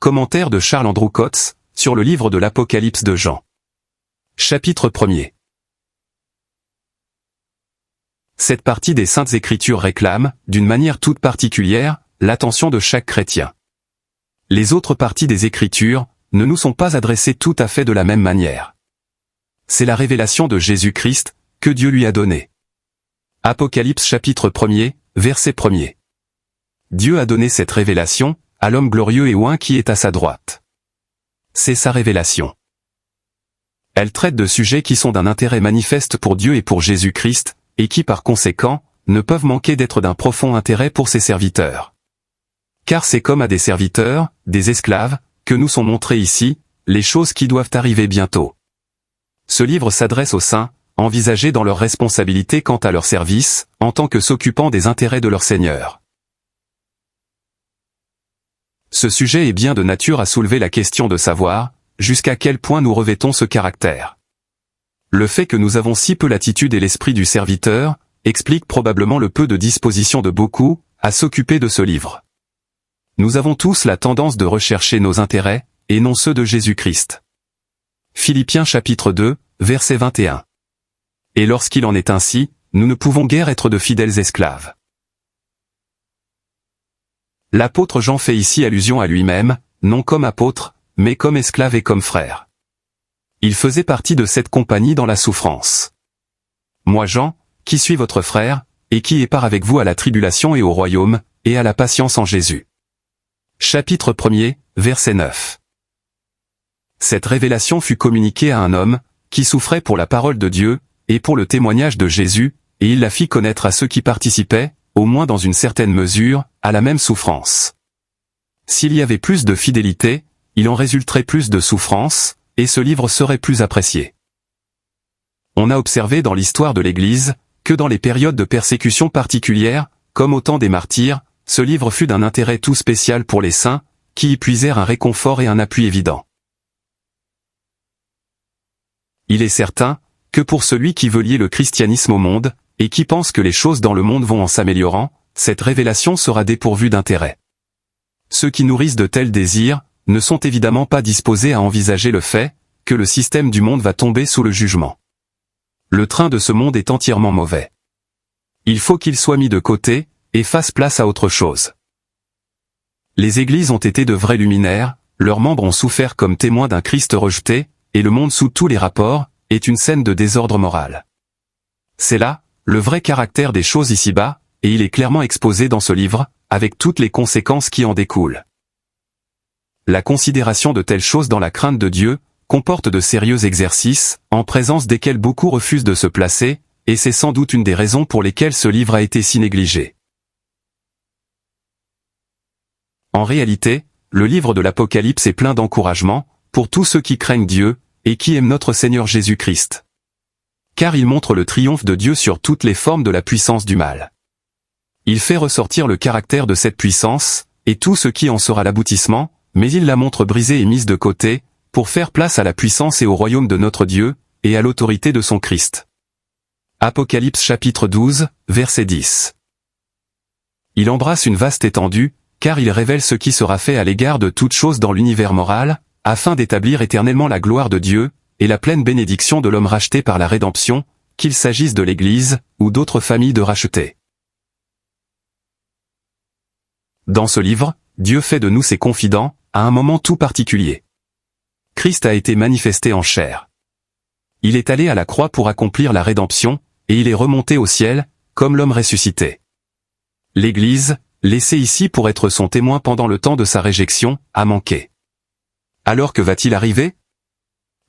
Commentaire de Charles Andrew Coates, sur le livre de l'Apocalypse de Jean. Chapitre 1er. Cette partie des Saintes Écritures réclame, d'une manière toute particulière, l'attention de chaque chrétien. Les autres parties des Écritures ne nous sont pas adressées tout à fait de la même manière. C'est la révélation de Jésus-Christ que Dieu lui a donnée. Apocalypse chapitre 1er, verset 1er. Dieu a donné cette révélation à l'homme glorieux et oint qui est à sa droite. C'est sa révélation. Elle traite de sujets qui sont d'un intérêt manifeste pour Dieu et pour Jésus-Christ, et qui par conséquent, ne peuvent manquer d'être d'un profond intérêt pour ses serviteurs. Car c'est comme à des serviteurs, des esclaves, que nous sont montrées ici, les choses qui doivent arriver bientôt. Ce livre s'adresse aux saints, envisagés dans leur responsabilité quant à leur service, en tant que s'occupant des intérêts de leur Seigneur. Ce sujet est bien de nature à soulever la question de savoir, jusqu'à quel point nous revêtons ce caractère. Le fait que nous avons si peu l'attitude et l'esprit du serviteur, explique probablement le peu de disposition de beaucoup, à s'occuper de ce livre. Nous avons tous la tendance de rechercher nos intérêts, et non ceux de Jésus-Christ. Philippiens chapitre 2, verset 21. Et lorsqu'il en est ainsi, nous ne pouvons guère être de fidèles esclaves. L'apôtre Jean fait ici allusion à lui-même, non comme apôtre, mais comme esclave et comme frère. Il faisait partie de cette compagnie dans la souffrance. Moi Jean, qui suis votre frère, et qui ai part avec vous à la tribulation et au royaume, et à la patience en Jésus. Chapitre 1er, verset 9. Cette révélation fut communiquée à un homme, qui souffrait pour la parole de Dieu, et pour le témoignage de Jésus, et il la fit connaître à ceux qui participaient, au moins dans une certaine mesure, à la même souffrance. S'il y avait plus de fidélité, il en résulterait plus de souffrance, et ce livre serait plus apprécié. On a observé dans l'histoire de l'Église, que dans les périodes de persécution particulières, comme au temps des martyrs, ce livre fut d'un intérêt tout spécial pour les saints, qui y puisèrent un réconfort et un appui évident. Il est certain, que pour celui qui veut lier le christianisme au monde, et qui pense que les choses dans le monde vont en s'améliorant, cette révélation sera dépourvue d'intérêt. Ceux qui nourrissent de tels désirs, ne sont évidemment pas disposés à envisager le fait, que le système du monde va tomber sous le jugement. Le train de ce monde est entièrement mauvais. Il faut qu'il soit mis de côté, et fasse place à autre chose. Les églises ont été de vrais luminaires, leurs membres ont souffert comme témoins d'un Christ rejeté, et le monde sous tous les rapports, est une scène de désordre moral. C'est là, le vrai caractère des choses ici-bas, et il est clairement exposé dans ce livre, avec toutes les conséquences qui en découlent. La considération de telles choses dans la crainte de Dieu, comporte de sérieux exercices, en présence desquels beaucoup refusent de se placer, et c'est sans doute une des raisons pour lesquelles ce livre a été si négligé. En réalité, le livre de l'Apocalypse est plein d'encouragement, pour tous ceux qui craignent Dieu, et qui aiment notre Seigneur Jésus-Christ. Car il montre le triomphe de Dieu sur toutes les formes de la puissance du mal. Il fait ressortir le caractère de cette puissance, et tout ce qui en sera l'aboutissement, mais il la montre brisée et mise de côté, pour faire place à la puissance et au royaume de notre Dieu, et à l'autorité de son Christ. Apocalypse chapitre 12, verset 10. Il embrasse une vaste étendue, car il révèle ce qui sera fait à l'égard de toutes choses dans l'univers moral, afin d'établir éternellement la gloire de Dieu, et la pleine bénédiction de l'homme racheté par la rédemption, qu'il s'agisse de l'Église, ou d'autres familles de rachetés. Dans ce livre, Dieu fait de nous ses confidents, à un moment tout particulier. Christ a été manifesté en chair. Il est allé à la croix pour accomplir la rédemption, et il est remonté au ciel, comme l'homme ressuscité. L'Église, laissée ici pour être son témoin pendant le temps de sa réjection, a manqué. Alors que va-t-il arriver ?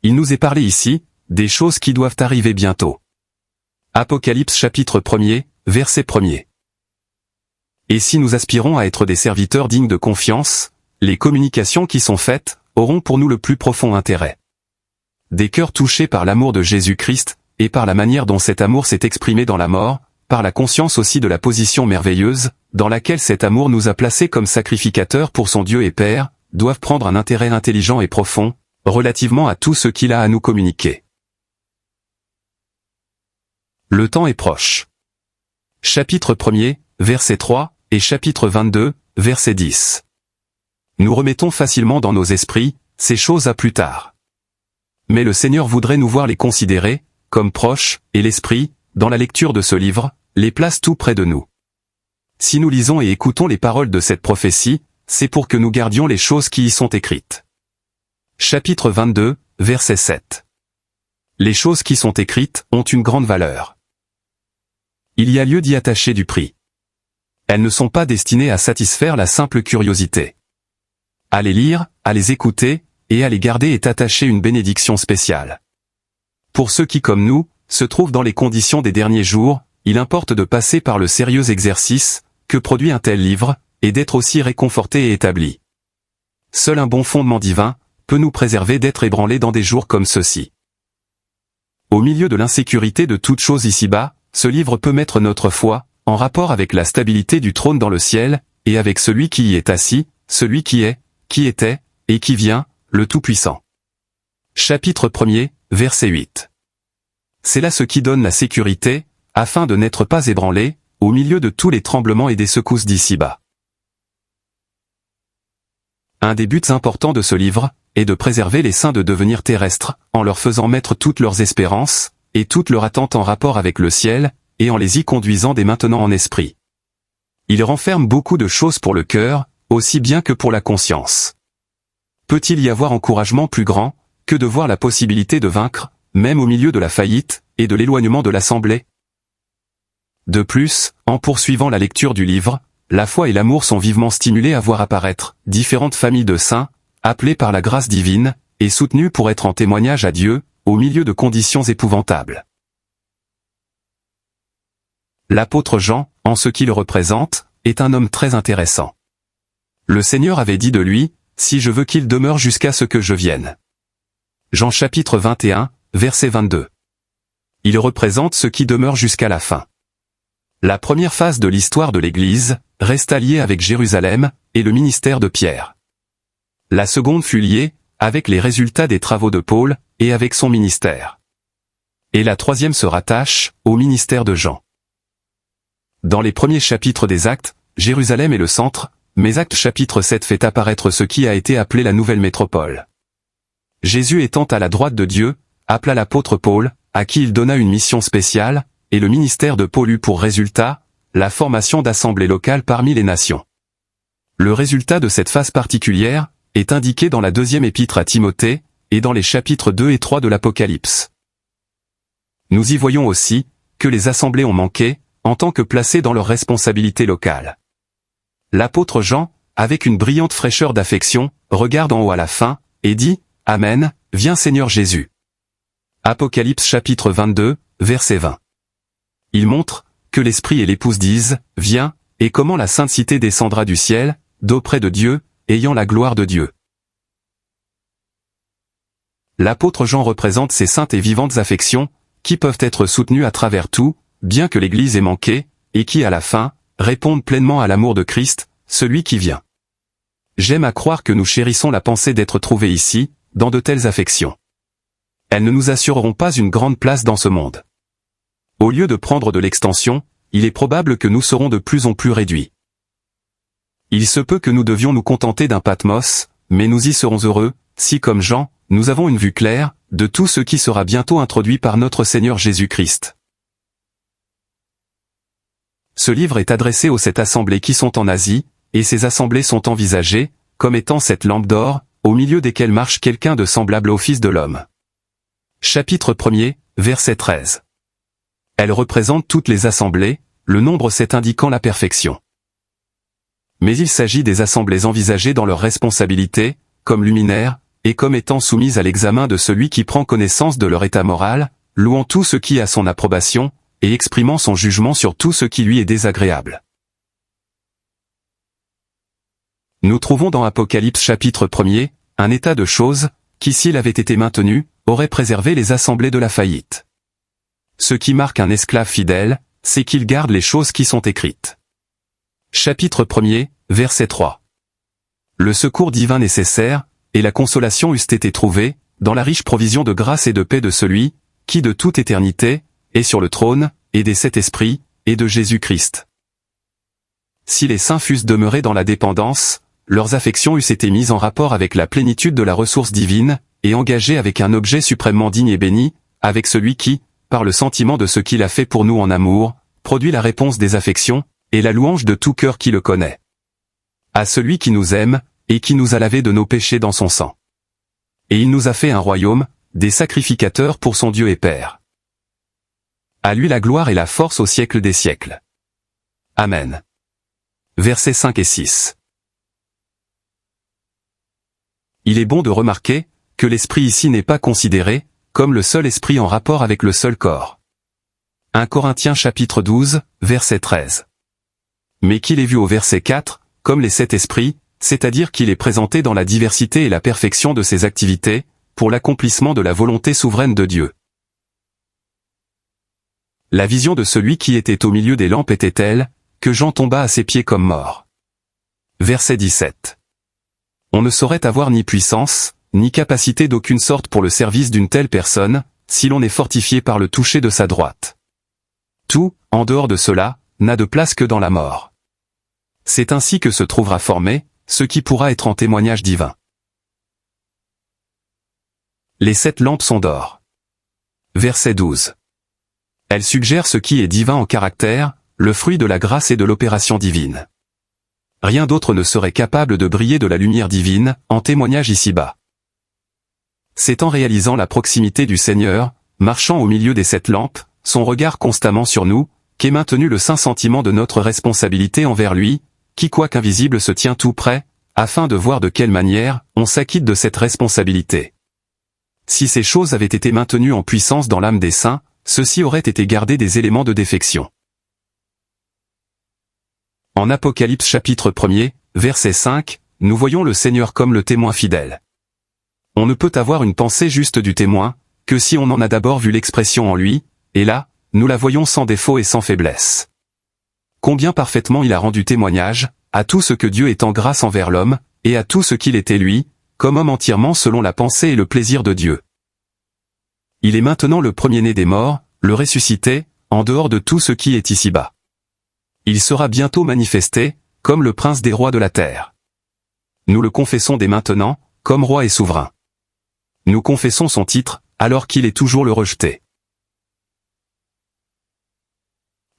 Il nous est parlé ici, des choses qui doivent arriver bientôt. Apocalypse chapitre 1er, verset 1er. Et si nous aspirons à être des serviteurs dignes de confiance, les communications qui sont faites, auront pour nous le plus profond intérêt. Des cœurs touchés par l'amour de Jésus-Christ, et par la manière dont cet amour s'est exprimé dans la mort, par la conscience aussi de la position merveilleuse, dans laquelle cet amour nous a placés comme sacrificateurs pour son Dieu et Père, doivent prendre un intérêt intelligent et profond, relativement à tout ce qu'il a à nous communiquer. Le temps est proche. Chapitre 1er, verset 3, et chapitre 22, verset 10. Nous remettons facilement dans nos esprits ces choses à plus tard. Mais le Seigneur voudrait nous voir les considérer comme proches, et l'Esprit, dans la lecture de ce livre, les place tout près de nous. Si nous lisons et écoutons les paroles de cette prophétie, c'est pour que nous gardions les choses qui y sont écrites. Chapitre 22, verset 7. Les choses qui sont écrites ont une grande valeur. Il y a lieu d'y attacher du prix. Elles ne sont pas destinées à satisfaire la simple curiosité. À les lire, à les écouter, et à les garder est attachée une bénédiction spéciale. Pour ceux qui, comme nous, se trouvent dans les conditions des derniers jours, il importe de passer par le sérieux exercice que produit un tel livre, et d'être aussi réconforté et établi. Seul un bon fondement divin peut nous préserver d'être ébranlés dans des jours comme ceux-ci. Au milieu de l'insécurité de toute chose ici-bas, ce livre peut mettre notre foi en rapport avec la stabilité du trône dans le ciel, et avec celui qui y est assis, celui qui est, qui était, et qui vient, le Tout-Puissant. Chapitre 1er, verset 8. C'est là ce qui donne la sécurité, afin de n'être pas ébranlé, au milieu de tous les tremblements et des secousses d'ici-bas. Un des buts importants de ce livre est de préserver les saints de devenir terrestres, en leur faisant mettre toutes leurs espérances, et toute leur attente en rapport avec le ciel, et en les y conduisant dès maintenant en esprit. Il renferme beaucoup de choses pour le cœur, aussi bien que pour la conscience. Peut-il y avoir encouragement plus grand, que de voir la possibilité de vaincre, même au milieu de la faillite, et de l'éloignement de l'assemblée? De plus, en poursuivant la lecture du livre, la foi et l'amour sont vivement stimulés à voir apparaître différentes familles de saints, appelés par la grâce divine, et soutenus pour être en témoignage à Dieu, au milieu de conditions épouvantables. L'apôtre Jean, en ce qu'il représente, est un homme très intéressant. Le Seigneur avait dit de lui, « Si je veux qu'il demeure jusqu'à ce que je vienne. » Jean chapitre 21, verset 22. Il représente ce qui demeure jusqu'à la fin. La première phase de l'histoire de l'Église resta liée avec Jérusalem et le ministère de Pierre. La seconde fut liée avec les résultats des travaux de Paul et avec son ministère. Et la troisième se rattache au ministère de Jean. Dans les premiers chapitres des Actes, Jérusalem est le centre, mais Actes chapitre 7 fait apparaître ce qui a été appelé la nouvelle métropole. Jésus étant à la droite de Dieu, appela l'apôtre Paul, à qui il donna une mission spéciale, et le ministère de Paul eut pour résultat la formation d'assemblées locales parmi les nations. Le résultat de cette phase particulière est indiqué dans la deuxième épître à Timothée, et dans les chapitres 2 et 3 de l'Apocalypse. Nous y voyons aussi que les assemblées ont manqué, en tant que placées dans leurs responsabilités locales. L'apôtre Jean, avec une brillante fraîcheur d'affection, regarde en haut à la fin, et dit, « Amen, viens Seigneur Jésus. » Apocalypse chapitre 22, verset 20. Il montre que l'Esprit et l'Épouse disent, « Viens », et comment la sainte cité descendra du ciel, d'auprès de Dieu, ayant la gloire de Dieu. L'apôtre Jean représente ces saintes et vivantes affections, qui peuvent être soutenues à travers tout, bien que l'Église ait manqué, et qui à la fin, répondent pleinement à l'amour de Christ, celui qui vient. J'aime à croire que nous chérissons la pensée d'être trouvés ici, dans de telles affections. Elles ne nous assureront pas une grande place dans ce monde. Au lieu de prendre de l'extension, il est probable que nous serons de plus en plus réduits. Il se peut que nous devions nous contenter d'un Patmos, mais nous y serons heureux, si comme Jean, nous avons une vue claire, de tout ce qui sera bientôt introduit par notre Seigneur Jésus-Christ. Ce livre est adressé aux 7 assemblées qui sont en Asie, et ces assemblées sont envisagées, comme étant cette lampe d'or, au milieu desquelles marche quelqu'un de semblable au Fils de l'homme. Chapitre 1er, verset 13. Elle représente toutes les assemblées, le nombre 7 indiquant la perfection. Mais il s'agit des assemblées envisagées dans leurs responsabilités, comme luminaires, et comme étant soumises à l'examen de celui qui prend connaissance de leur état moral, louant tout ce qui a son approbation, et exprimant son jugement sur tout ce qui lui est désagréable. Nous trouvons dans Apocalypse chapitre 1er, un état de choses, qui s'il avait été maintenu, aurait préservé les assemblées de la faillite. Ce qui marque un esclave fidèle, c'est qu'il garde les choses qui sont écrites. Chapitre 1er, verset 3. Le secours divin nécessaire, et la consolation eussent été trouvés, dans la riche provision de grâce et de paix de celui, qui de toute éternité, est sur le trône, et des 7 esprits, et de Jésus-Christ. Si les saints fussent demeurés dans la dépendance, leurs affections eussent été mises en rapport avec la plénitude de la ressource divine, et engagées avec un objet suprêmement digne et béni, avec celui qui, par le sentiment de ce qu'il a fait pour nous en amour, produit la réponse des affections, et la louange de tout cœur qui le connaît. À celui qui nous aime, et qui nous a lavés de nos péchés dans son sang. Et il nous a fait un royaume, des sacrificateurs pour son Dieu et Père. À lui la gloire et la force au siècle des siècles. Amen. Versets 5 et 6. Il est bon de remarquer que l'esprit ici n'est pas considéré comme le seul esprit en rapport avec le seul corps. 1 Corinthiens chapitre 12, verset 13. Mais qu'il est vu au verset 4, comme les 7 esprits, c'est-à-dire qu'il est présenté dans la diversité et la perfection de ses activités, pour l'accomplissement de la volonté souveraine de Dieu. La vision de celui qui était au milieu des lampes était telle, que Jean tomba à ses pieds comme mort. Verset 17. On ne saurait avoir ni puissance, ni capacité d'aucune sorte pour le service d'une telle personne, si l'on est fortifié par le toucher de sa droite. Tout, en dehors de cela, n'a de place que dans la mort. C'est ainsi que se trouvera formé, ce qui pourra être en témoignage divin. Les 7 lampes sont d'or. Verset 12. Elles suggèrent ce qui est divin en caractère, le fruit de la grâce et de l'opération divine. Rien d'autre ne serait capable de briller de la lumière divine, en témoignage ici-bas. C'est en réalisant la proximité du Seigneur, marchant au milieu des 7 lampes, son regard constamment sur nous, qu'est maintenu le saint sentiment de notre responsabilité envers lui, qui quoique invisible se tient tout près, afin de voir de quelle manière on s'acquitte de cette responsabilité. Si ces choses avaient été maintenues en puissance dans l'âme des saints, ceux-ci auraient été gardés des éléments de défection. En Apocalypse chapitre 1er, verset 5, nous voyons le Seigneur comme le témoin fidèle. On ne peut avoir une pensée juste du témoin, que si on en a d'abord vu l'expression en lui, et là, nous la voyons sans défaut et sans faiblesse. Combien parfaitement il a rendu témoignage, à tout ce que Dieu est en grâce envers l'homme, et à tout ce qu'il était lui, comme homme entièrement selon la pensée et le plaisir de Dieu. Il est maintenant le premier-né des morts, le ressuscité, en dehors de tout ce qui est ici-bas. Il sera bientôt manifesté, comme le prince des rois de la terre. Nous le confessons dès maintenant, comme roi et souverain. Nous confessons son titre, alors qu'il est toujours le rejeté.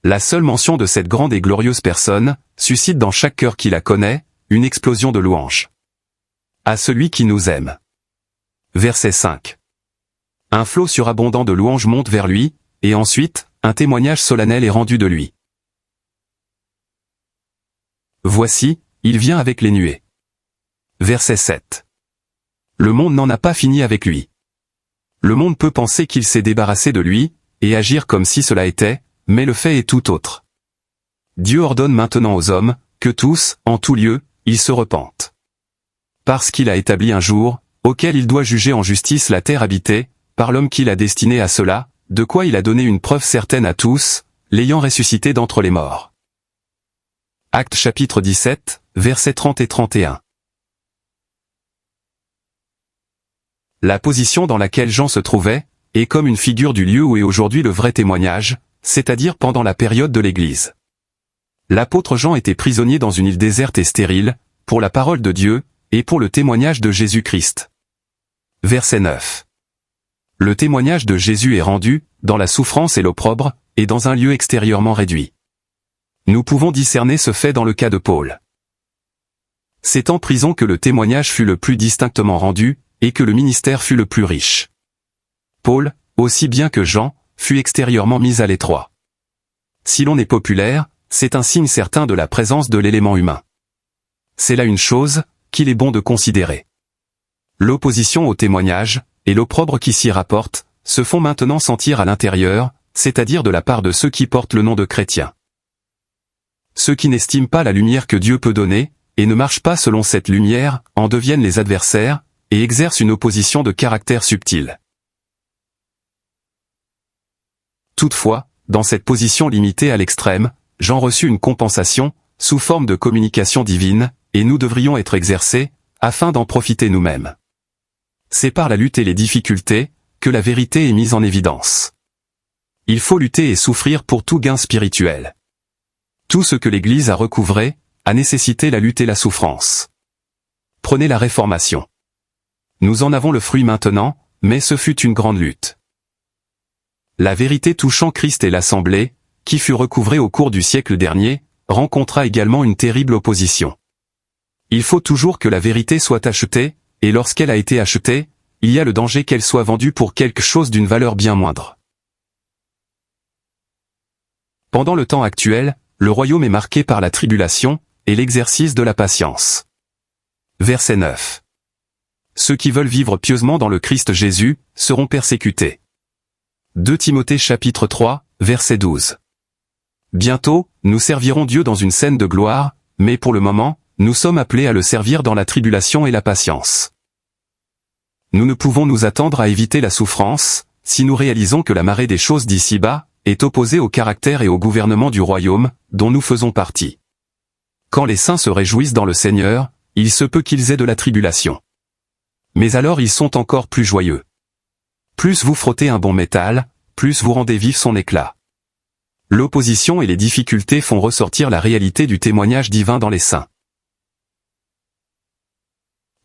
La seule mention de cette grande et glorieuse personne, suscite dans chaque cœur qui la connaît, une explosion de louanges. À celui qui nous aime. Verset 5. Un flot surabondant de louanges monte vers lui, et ensuite, un témoignage solennel est rendu de lui. Voici, il vient avec les nuées. Verset 7. Le monde n'en a pas fini avec lui. Le monde peut penser qu'il s'est débarrassé de lui, et agir comme si cela était, mais le fait est tout autre. Dieu ordonne maintenant aux hommes, que tous, en tout lieu, ils se repentent. Parce qu'il a établi un jour, auquel il doit juger en justice la terre habitée, par l'homme qu'il a destiné à cela, de quoi il a donné une preuve certaine à tous, l'ayant ressuscité d'entre les morts. Actes chapitre 17, versets 30 et 31. La position dans laquelle Jean se trouvait, est comme une figure du lieu où est aujourd'hui le vrai témoignage, c'est-à-dire pendant la période de l'Église. L'apôtre Jean était prisonnier dans une île déserte et stérile, pour la parole de Dieu, et pour le témoignage de Jésus-Christ. Verset 9. Le témoignage de Jésus est rendu, dans la souffrance et l'opprobre, et dans un lieu extérieurement réduit. Nous pouvons discerner ce fait dans le cas de Paul. C'est en prison que le témoignage fut le plus distinctement rendu, et que le ministère fut le plus riche. Paul, aussi bien que Jean, fut extérieurement mis à l'étroit. Si l'on est populaire, c'est un signe certain de la présence de l'élément humain. C'est là une chose, qu'il est bon de considérer. L'opposition au témoignage, et l'opprobre qui s'y rapporte, se font maintenant sentir à l'intérieur, c'est-à-dire de la part de ceux qui portent le nom de chrétiens. Ceux qui n'estiment pas la lumière que Dieu peut donner, et ne marchent pas selon cette lumière, en deviennent les adversaires, et exercent une opposition de caractère subtil. Toutefois, dans cette position limitée à l'extrême, Jean reçut une compensation, sous forme de communication divine, et nous devrions être exercés, afin d'en profiter nous-mêmes. C'est par la lutte et les difficultés, que la vérité est mise en évidence. Il faut lutter et souffrir pour tout gain spirituel. Tout ce que l'Église a recouvré, a nécessité la lutte et la souffrance. Prenez la Réformation. Nous en avons le fruit maintenant, mais ce fut une grande lutte. La vérité touchant Christ et l'Assemblée, qui fut recouvrée au cours du siècle dernier, rencontra également une terrible opposition. Il faut toujours que la vérité soit achetée, et lorsqu'elle a été achetée, il y a le danger qu'elle soit vendue pour quelque chose d'une valeur bien moindre. Pendant le temps actuel, le royaume est marqué par la tribulation, et l'exercice de la patience. Verset 9. Ceux qui veulent vivre pieusement dans le Christ Jésus, seront persécutés. 2 Timothée chapitre 3, verset 12. Bientôt, nous servirons Dieu dans une scène de gloire, mais pour le moment, nous sommes appelés à le servir dans la tribulation et la patience. Nous ne pouvons nous attendre à éviter la souffrance, si nous réalisons que la marée des choses d'ici-bas, est opposée au caractère et au gouvernement du royaume, dont nous faisons partie. Quand les saints se réjouissent dans le Seigneur, il se peut qu'ils aient de la tribulation. Mais alors ils sont encore plus joyeux. Plus vous frottez un bon métal, plus vous rendez vif son éclat. L'opposition et les difficultés font ressortir la réalité du témoignage divin dans les saints.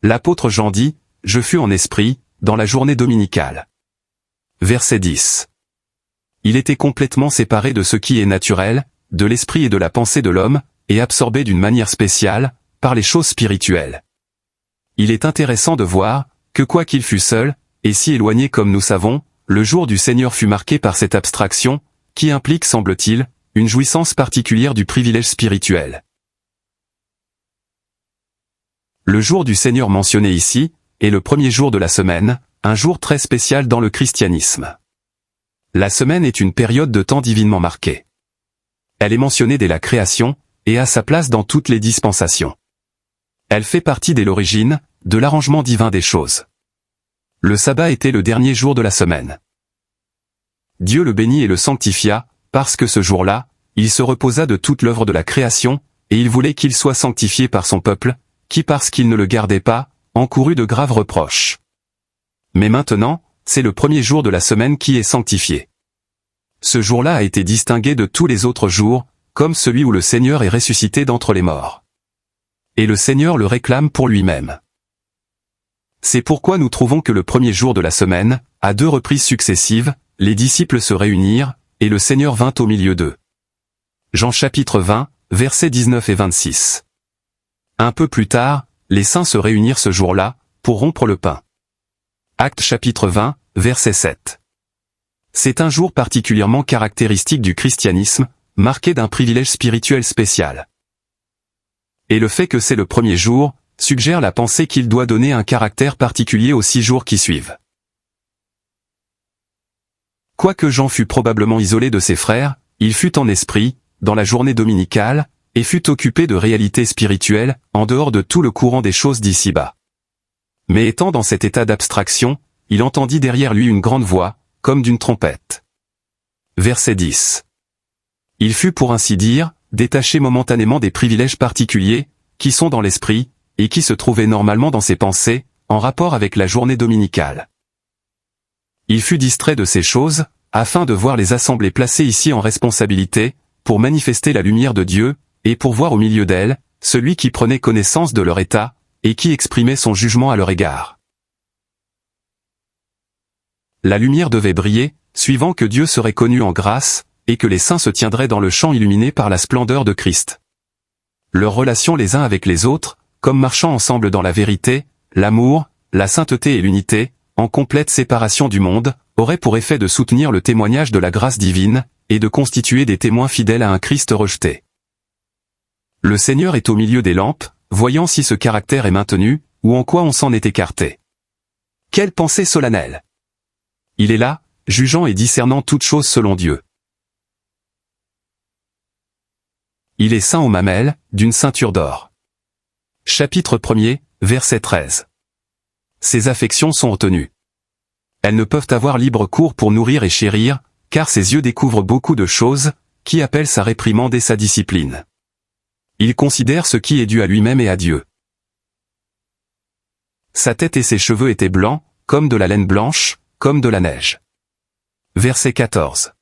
L'apôtre Jean dit, « Je fus en esprit, dans la journée dominicale. » Verset 10. Il était complètement séparé de ce qui est naturel, de l'esprit et de la pensée de l'homme, et absorbé d'une manière spéciale, par les choses spirituelles. Il est intéressant de voir, que quoi qu'il fût seul, et si éloigné comme nous savons, le jour du Seigneur fut marqué par cette abstraction, qui implique, semble-t-il, une jouissance particulière du privilège spirituel. Le jour du Seigneur mentionné ici, est le premier jour de la semaine, un jour très spécial dans le christianisme. La semaine est une période de temps divinement marquée. Elle est mentionnée dès la création, et a sa place dans toutes les dispensations. Elle fait partie dès l'origine, de l'arrangement divin des choses. Le sabbat était le dernier jour de la semaine. Dieu le bénit et le sanctifia, parce que ce jour-là, il se reposa de toute l'œuvre de la création, et il voulait qu'il soit sanctifié par son peuple, qui parce qu'il ne le gardait pas, encourut de graves reproches. Mais maintenant, c'est le premier jour de la semaine qui est sanctifié. Ce jour-là a été distingué de tous les autres jours, comme celui où le Seigneur est ressuscité d'entre les morts. Et le Seigneur le réclame pour lui-même. C'est pourquoi nous trouvons que le premier jour de la semaine, à 2 reprises successives, les disciples se réunirent, et le Seigneur vint au milieu d'eux. Jean chapitre 20, versets 19 et 26. Un peu plus tard, les saints se réunirent ce jour-là, pour rompre le pain. Actes chapitre 20, verset 7. C'est un jour particulièrement caractéristique du christianisme, marqué d'un privilège spirituel spécial. Et le fait que c'est le premier jour, suggère la pensée qu'il doit donner un caractère particulier aux 6 jours qui suivent. Quoique Jean fût probablement isolé de ses frères, il fut en esprit, dans la journée dominicale, et fut occupé de réalités spirituelles, en dehors de tout le courant des choses d'ici-bas. Mais étant dans cet état d'abstraction, il entendit derrière lui une grande voix, comme d'une trompette. Verset 10. Il fut pour ainsi dire, détaché momentanément des privilèges particuliers, qui sont dans l'esprit, et qui se trouvaient normalement dans ses pensées, en rapport avec la journée dominicale. Il fut distrait de ces choses, afin de voir les assemblées placées ici en responsabilité, pour manifester la lumière de Dieu, et pour voir au milieu d'elles, celui qui prenait connaissance de leur état, et qui exprimait son jugement à leur égard. La lumière devait briller, suivant que Dieu serait connu en grâce, et que les saints se tiendraient dans le champ illuminé par la splendeur de Christ. Leurs relations les uns avec les autres, comme marchant ensemble dans la vérité, l'amour, la sainteté et l'unité, en complète séparation du monde, auraient pour effet de soutenir le témoignage de la grâce divine, et de constituer des témoins fidèles à un Christ rejeté. Le Seigneur est au milieu des lampes, voyant si ce caractère est maintenu, ou en quoi on s'en est écarté. Quelle pensée solennelle! Il est là, jugeant et discernant toutes choses selon Dieu. Il est ceint aux mamelles, d'une ceinture d'or. Chapitre 1er, verset 13. Ses affections sont retenues. Elles ne peuvent avoir libre cours pour nourrir et chérir, car ses yeux découvrent beaucoup de choses, qui appellent sa réprimande et sa discipline. Il considère ce qui est dû à lui-même et à Dieu. Sa tête et ses cheveux étaient blancs, comme de la laine blanche, comme de la neige. Verset 14.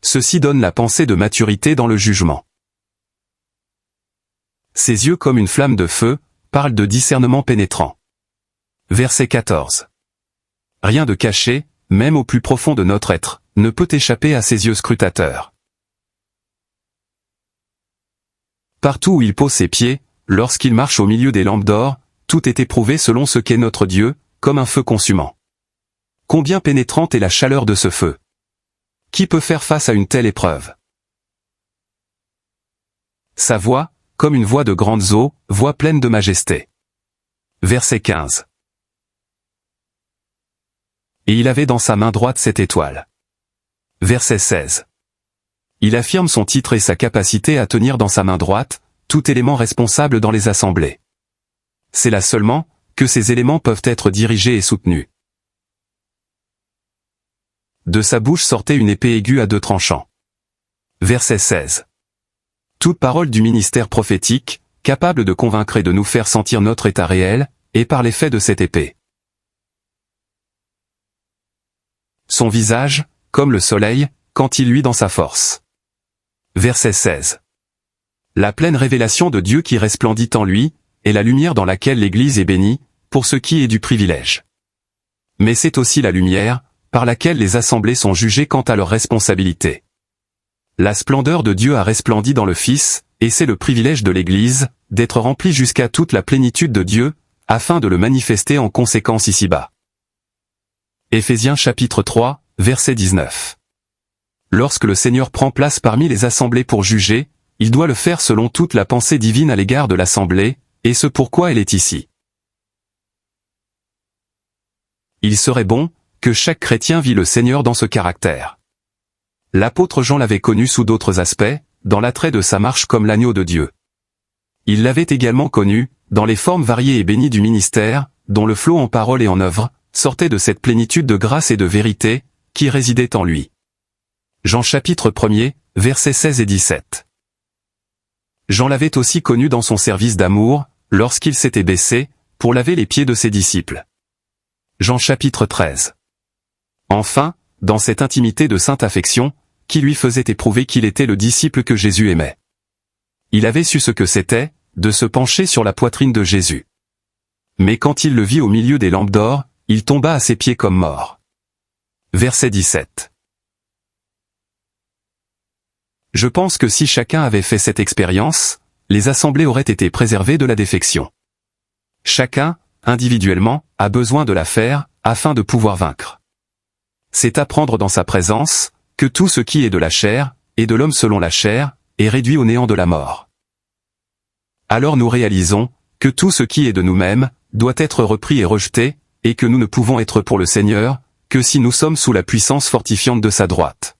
Ceci donne la pensée de maturité dans le jugement. Ses yeux comme une flamme de feu, parle de discernement pénétrant. Verset 14. Rien de caché, même au plus profond de notre être, ne peut échapper à ses yeux scrutateurs. Partout où il pose ses pieds, lorsqu'il marche au milieu des lampes d'or, tout est éprouvé selon ce qu'est notre Dieu, comme un feu consumant. Combien pénétrante est la chaleur de ce feu! Qui peut faire face à une telle épreuve? Sa voix, comme une voix de grandes eaux, voix pleine de majesté. Verset 15. Et il avait dans sa main droite cette étoile. Verset 16. Il affirme son titre et sa capacité à tenir dans sa main droite, tout élément responsable dans les assemblées. C'est là seulement, que ces éléments peuvent être dirigés et soutenus. De sa bouche sortait une épée aiguë à 2 tranchants. Verset 16. Toute parole du ministère prophétique, capable de convaincre et de nous faire sentir notre état réel, est par l'effet de cette épée. Son visage, comme le soleil, quand il luit dans sa force. Verset 16. La pleine révélation de Dieu qui resplendit en lui, est la lumière dans laquelle l'Église est bénie, pour ce qui est du privilège. Mais c'est aussi la lumière, par laquelle les assemblées sont jugées quant à leurs responsabilités. La splendeur de Dieu a resplendi dans le Fils, et c'est le privilège de l'Église, d'être remplie jusqu'à toute la plénitude de Dieu, afin de le manifester en conséquence ici-bas. Éphésiens chapitre 3, verset 19. Lorsque le Seigneur prend place parmi les assemblées pour juger, il doit le faire selon toute la pensée divine à l'égard de l'assemblée, et ce pourquoi elle est ici. Il serait bon que chaque chrétien vît le Seigneur dans ce caractère. L'apôtre Jean l'avait connu sous d'autres aspects, dans l'attrait de sa marche comme l'agneau de Dieu. Il l'avait également connu, dans les formes variées et bénies du ministère, dont le flot en parole et en œuvre, sortait de cette plénitude de grâce et de vérité, qui résidait en lui. Jean chapitre 1er, versets 16 et 17. Jean l'avait aussi connu dans son service d'amour, lorsqu'il s'était baissé, pour laver les pieds de ses disciples. Jean chapitre 13. Enfin, dans cette intimité de sainte affection, qui lui faisait éprouver qu'il était le disciple que Jésus aimait. Il avait su ce que c'était, de se pencher sur la poitrine de Jésus. Mais quand il le vit au milieu des lampes d'or, il tomba à ses pieds comme mort. Verset 17. Je pense que si chacun avait fait cette expérience, les assemblées auraient été préservées de la défection. Chacun, individuellement, a besoin de la faire, afin de pouvoir vaincre. C'est apprendre dans sa présence, que tout ce qui est de la chair, et de l'homme selon la chair, est réduit au néant de la mort. Alors nous réalisons, que tout ce qui est de nous-mêmes, doit être repris et rejeté, et que nous ne pouvons être pour le Seigneur, que si nous sommes sous la puissance fortifiante de sa droite.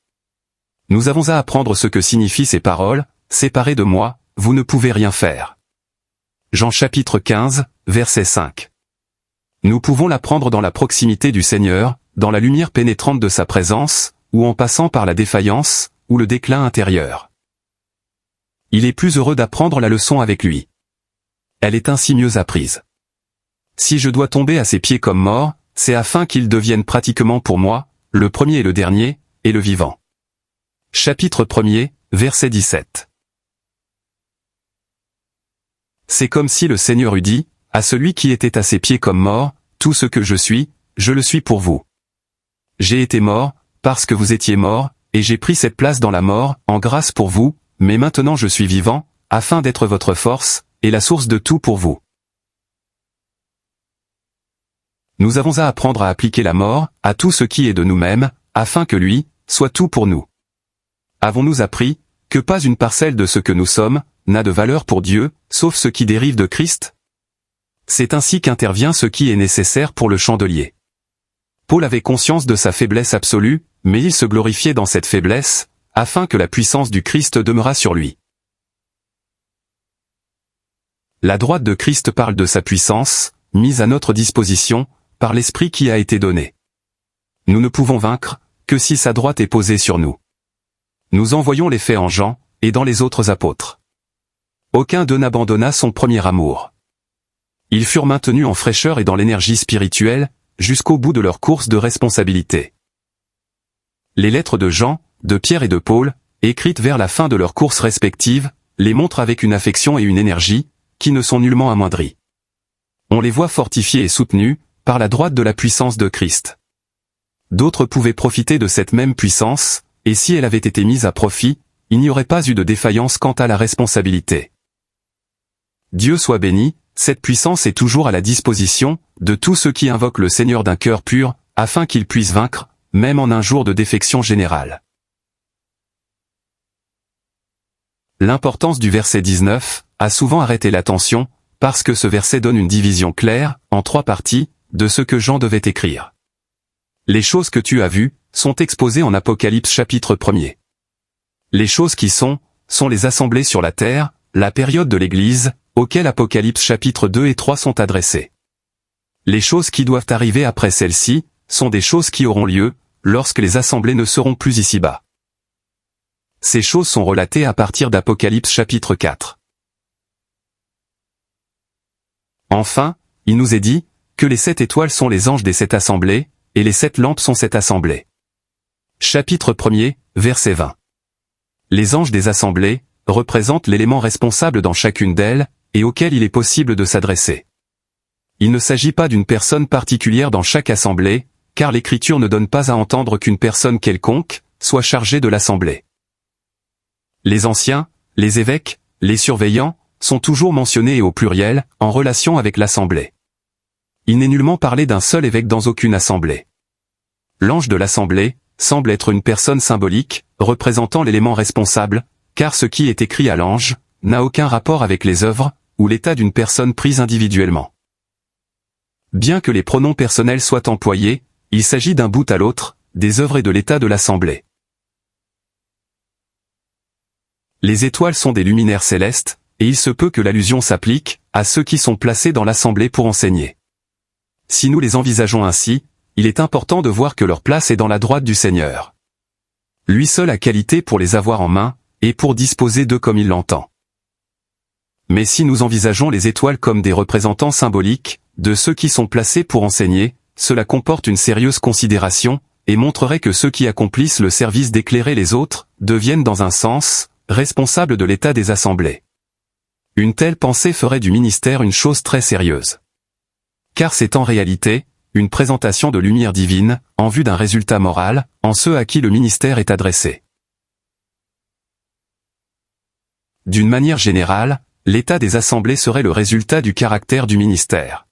Nous avons à apprendre ce que signifient ces paroles, « Séparés de moi, vous ne pouvez rien faire ». Jean chapitre 15, verset 5. Nous pouvons l'apprendre dans la proximité du Seigneur, dans la lumière pénétrante de sa présence, ou en passant par la défaillance, ou le déclin intérieur. Il est plus heureux d'apprendre la leçon avec lui. Elle est ainsi mieux apprise. Si je dois tomber à ses pieds comme mort, c'est afin qu'il devienne pratiquement pour moi, le premier et le dernier, et le vivant. Chapitre 1er, verset 17. C'est comme si le Seigneur eût dit, à celui qui était à ses pieds comme mort, tout ce que je le suis pour vous. J'ai été mort, parce que vous étiez mort, et j'ai pris cette place dans la mort, en grâce pour vous, mais maintenant je suis vivant, afin d'être votre force, et la source de tout pour vous. Nous avons à apprendre à appliquer la mort, à tout ce qui est de nous-mêmes, afin que lui, soit tout pour nous. Avons-nous appris, que pas une parcelle de ce que nous sommes, n'a de valeur pour Dieu, sauf ce qui dérive de Christ? C'est ainsi qu'intervient ce qui est nécessaire pour le chandelier. Paul avait conscience de sa faiblesse absolue, mais il se glorifiait dans cette faiblesse, afin que la puissance du Christ demeurât sur lui. La droite de Christ parle de sa puissance, mise à notre disposition, par l'Esprit qui a été donné. Nous ne pouvons vaincre, que si sa droite est posée sur nous. Nous en voyons l'effet en Jean, et dans les autres apôtres. Aucun d'eux n'abandonna son premier amour. Ils furent maintenus en fraîcheur et dans l'énergie spirituelle, jusqu'au bout de leur course de responsabilité. Les lettres de Jean, de Pierre et de Paul, écrites vers la fin de leurs courses respectives, les montrent avec une affection et une énergie, qui ne sont nullement amoindries. on les voit fortifiés et soutenus par la droite de la puissance de Christ. D'autres pouvaient profiter de cette même puissance, et si elle avait été mise à profit, il n'y aurait pas eu de défaillance quant à la responsabilité. Dieu soit béni, cette puissance est toujours à la disposition de tous ceux qui invoquent le Seigneur d'un cœur pur, afin qu'ils puissent vaincre, même en un jour de défection générale. L'importance du verset 19 a souvent arrêté l'attention, parce que ce verset donne une division claire, en 3 parties, de ce que Jean devait écrire. Les choses que tu as vues sont exposées en Apocalypse chapitre 1er. Les choses qui sont les assemblées sur la terre, la période de l'Église, auquel Apocalypse chapitre 2 et 3 sont adressées. Les choses qui doivent arriver après celles-ci sont des choses qui auront lieu lorsque les assemblées ne seront plus ici-bas. Ces choses sont relatées à partir d'Apocalypse chapitre 4. Enfin, il nous est dit que les 7 étoiles sont les anges des 7 assemblées, et les 7 lampes sont cette assemblée. Chapitre 1er, verset 20. Les anges des assemblées représentent l'élément responsable dans chacune d'elles, et auquel il est possible de s'adresser. Il ne s'agit pas d'une personne particulière dans chaque assemblée, car l'Écriture ne donne pas à entendre qu'une personne quelconque soit chargée de l'assemblée. Les anciens, les évêques, les surveillants, sont toujours mentionnés et au pluriel, en relation avec l'assemblée. Il n'est nullement parlé d'un seul évêque dans aucune assemblée. L'ange de l'assemblée semble être une personne symbolique, représentant l'élément responsable, car ce qui est écrit à l'ange n'a aucun rapport avec les œuvres ou l'état d'une personne prise individuellement. Bien que les pronoms personnels soient employés, il s'agit d'un bout à l'autre, des œuvres et de l'état de l'assemblée. Les étoiles sont des luminaires célestes, et il se peut que l'allusion s'applique à ceux qui sont placés dans l'assemblée pour enseigner. Si nous les envisageons ainsi, il est important de voir que leur place est dans la droite du Seigneur. Lui seul a qualité pour les avoir en main, et pour disposer d'eux comme il l'entend. Mais si nous envisageons les étoiles comme des représentants symboliques de ceux qui sont placés pour enseigner, cela comporte une sérieuse considération, et montrerait que ceux qui accomplissent le service d'éclairer les autres deviennent dans un sens responsables de l'état des assemblées. Une telle pensée ferait du ministère une chose très sérieuse. Car c'est en réalité une présentation de lumière divine, en vue d'un résultat moral, en ceux à qui le ministère est adressé. D'une manière générale, l'état des assemblées serait le résultat du caractère du ministère.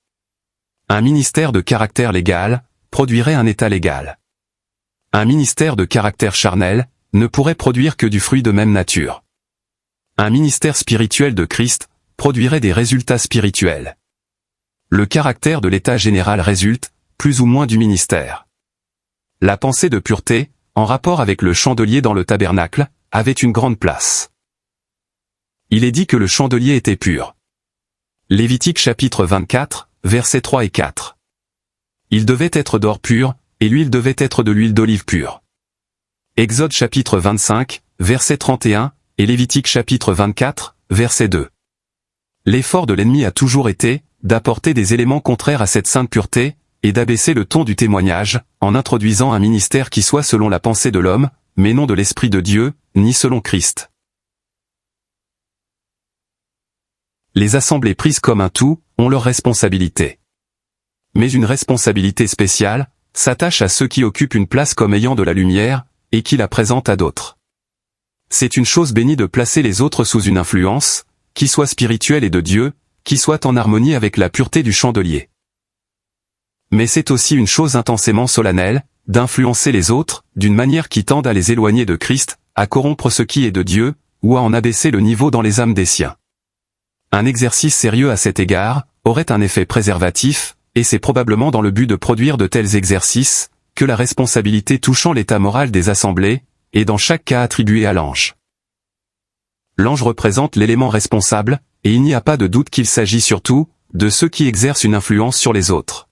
Un ministère de caractère légal produirait un état légal. Un ministère de caractère charnel ne pourrait produire que du fruit de même nature. Un ministère spirituel de Christ produirait des résultats spirituels. Le caractère de l'état général résulte, plus ou moins du ministère. La pensée de pureté, en rapport avec le chandelier dans le tabernacle, avait une grande place. Il est dit que le chandelier était pur. Lévitique chapitre 24, versets 3 et 4. Il devait être d'or pur, et l'huile devait être de l'huile d'olive pure. Exode chapitre 25, verset 31, et Lévitique chapitre 24, verset 2. L'effort de l'ennemi a toujours été d'apporter des éléments contraires à cette sainte pureté, et d'abaisser le ton du témoignage, en introduisant un ministère qui soit selon la pensée de l'homme, mais non de l'Esprit de Dieu, ni selon Christ. Les assemblées prises comme un tout ont leur responsabilité. Mais une responsabilité spéciale s'attache à ceux qui occupent une place comme ayant de la lumière, et qui la présentent à d'autres. C'est une chose bénie de placer les autres sous une influence, qui soit spirituelle et de Dieu, qui soit en harmonie avec la pureté du chandelier. Mais c'est aussi une chose intensément solennelle, d'influencer les autres, d'une manière qui tende à les éloigner de Christ, à corrompre ce qui est de Dieu, ou à en abaisser le niveau dans les âmes des siens. Un exercice sérieux à cet égard aurait un effet préservatif, et c'est probablement dans le but de produire de tels exercices, que la responsabilité touchant l'état moral des assemblées, est dans chaque cas attribuée à l'ange. L'ange représente l'élément responsable, et il n'y a pas de doute qu'il s'agit surtout de ceux qui exercent une influence sur les autres.